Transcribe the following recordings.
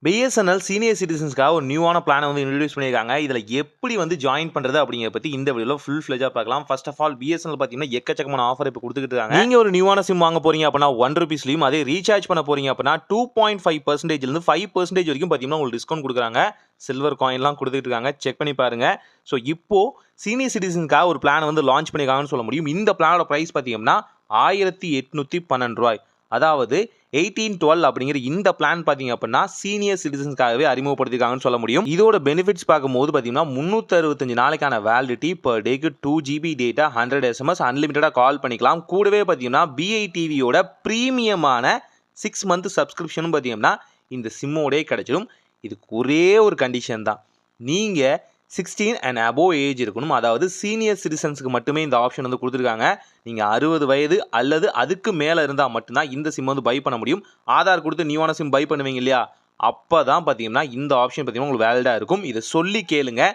BSNL senior சிட்டிசன்ஸ்க்காக ஒரு நியூவான பிளானை வந்து இன்ட்ரோடியூஸ் பண்ணியிருக்காங்க. இதில் எப்படி வந்து ஜாயின் பண்ணுறது அப்படிங்கிறத பற்றி இந்த வீடியோவில் ஃபுல் ஃப்ளெஜாக பார்க்கலாம். ஃபர்ஸ்ட் ஆஃப் ஆல் BSNL பார்த்தீங்கன்னா எக்கச்சக்கமான ஆஃபர் இப்போ கொடுத்துக்கிட்டு இருக்காங்க. நீங்கள் ஒரு நியூவான சிம் வாங்க போறீங்க அப்படின்னா ₹1 அதே ரீசார்ஜ் பண்ண போறீங்க அப்படின்னா 2.5%லேருந்து 5% வரைக்கும் பார்த்தீங்கன்னா உங்களுக்கு டிஸ்கவுண்ட் கொடுக்குறாங்க. சில்வர் காயின்லாம் கொடுத்துட்டு இருக்காங்க. செக் பண்ணி பாருங்க. ஸோ இப்போ சீனியர் சிட்டிசனுக்காக ஒரு பிளான் வந்து லான்ச் பண்ணியிருக்காங்கன்னு சொல்ல முடியும். இந்த பிளானோட ப்ரைஸ் பார்த்தீங்கன்னா ₹1812. அதாவது 1812 அப்படிங்கிற இந்த பிளான் பார்த்தீங்க அப்படின்னா சீனியர் சிட்டிசன்ஸ்க்காகவே அறிமுகப்படுத்திருக்காங்கன்னு சொல்ல முடியும். இதோட பெனிஃபிட்ஸ் பார்க்கும்போது பார்த்தீங்கன்னா 365 நாளைக்கான வேலிடிட்டி, பர் டேக்கு 2 GB டேட்டா, 100 SMS, அன்லிமிட்டடாக கால் பண்ணிக்கலாம். கூடவே பார்த்தீங்கன்னா BITVயோட ப்ரீமியமான 6 மந்த் சப்ஸ்கிரிப்ஷனும் பார்த்தீங்கன்னா இந்த சிம்மோடே கிடைச்சிடும். இதுக்கு ஒரே ஒரு கண்டிஷன் தான், நீங்கள் 16 and above ஏஜ் இருக்கணும். அதாவது சீனியர் சிட்டிசன்ஸுக்கு மட்டுமே இந்த ஆப்ஷன் வந்து கொடுத்துருக்காங்க. நீங்கள் 60 வயது அல்லது அதுக்கு மேலே இருந்தால் மட்டும்தான் இந்த சிம் வந்து பை பண்ண முடியும். ஆதார் கொடுத்து நியூவான சிம் பை பண்ணுவீங்க இல்லையா, அப்போ தான் பார்த்தீங்கன்னா இந்த ஆப்ஷன் பார்த்தீங்கன்னா உங்களுக்கு வேலிடாக இருக்கும். இதை சொல்லி கேளுங்க.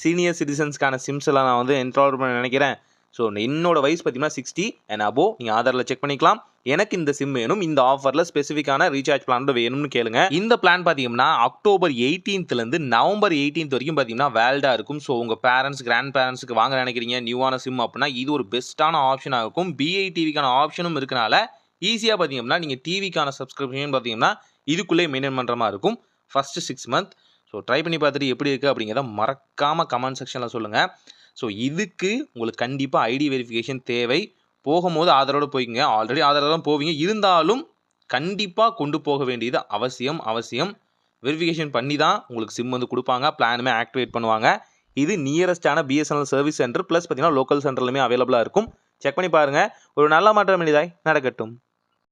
சீனியர் சிட்டிசன்ஸ்க்கான சிம்ஸ் எல்லாம் நான் வந்து என்ரோல் பண்ண நினைக்கிறேன். ஸோ என்னோட வயசு பார்த்தீங்கன்னா 60 and above. நீங்கள் ஆதாரில் செக் பண்ணிக்கலாம். எனக்கு இந்த சிம் வேணும், இந்த ஆஃபரில் ஸ்பெசிஃபிக்கான ரீசார்ஜ் பிளான் வேணும்னு கேளுங்க. இந்த பிளான் பார்த்தீங்கன்னா அக்டோபர் 18லேருந்து நவம்பர் 18 வரைக்கும் பார்த்தீங்கன்னா வேலிடாக இருக்கும். ஸோ உங்கள் பேரண்ட்ஸ், கிராண்ட் பேரண்ட்ஸுக்கு வாங்க நினைக்கிறீங்க நியூவான சிம் அப்படின்னா இது ஒரு பெஸ்ட்டான ஆப்ஷனாக இருக்கும். BITVக்கான ஆப்ஷனும் இருக்கனால ஈஸியாக பார்த்தீங்கன்னா நீங்கள் டிவிக்கான சப்ஸ்கிரிப்ஷன் பார்த்தீங்கன்னா இதுக்குள்ளே மெயின்டைன் பண்ணுற மாதிரி இருக்கும் ஃபஸ்ட்டு 6 மந்த். ஸோ ட்ரை பண்ணி பார்த்துட்டு எப்படி இருக்குது அப்படிங்கிறத மறக்காமல் கமெண்ட் செக்ஷனில் சொல்லுங்கள். ஸோ இதுக்கு உங்களுக்கு கண்டிப்பாக ஐடி வெரிஃபிகேஷன் தேவை. போகும்போது ஆதாரோடு போய்க்குங்க. ஆல்ரெடி ஆதாரோட தான் போவீங்க, இருந்தாலும் கண்டிப்பாக கொண்டு போக வேண்டியது அவசியம். வெரிஃபிகேஷன் பண்ணி தான் உங்களுக்கு சிம் வந்து கொடுப்பாங்க, பிளானுமே ஆக்டிவேட் பண்ணுவாங்க. இது நியரஸ்டான BSNL சர்வீஸ் சென்டர் ப்ளஸ் பார்த்தீங்கன்னா லோக்கல் சென்டர்லையுமே அவைலபிளாக இருக்கும். செக் பண்ணி பாருங்கள். ஒரு நல்ல மாற்றம் எளிதாய் நடக்கட்டும்.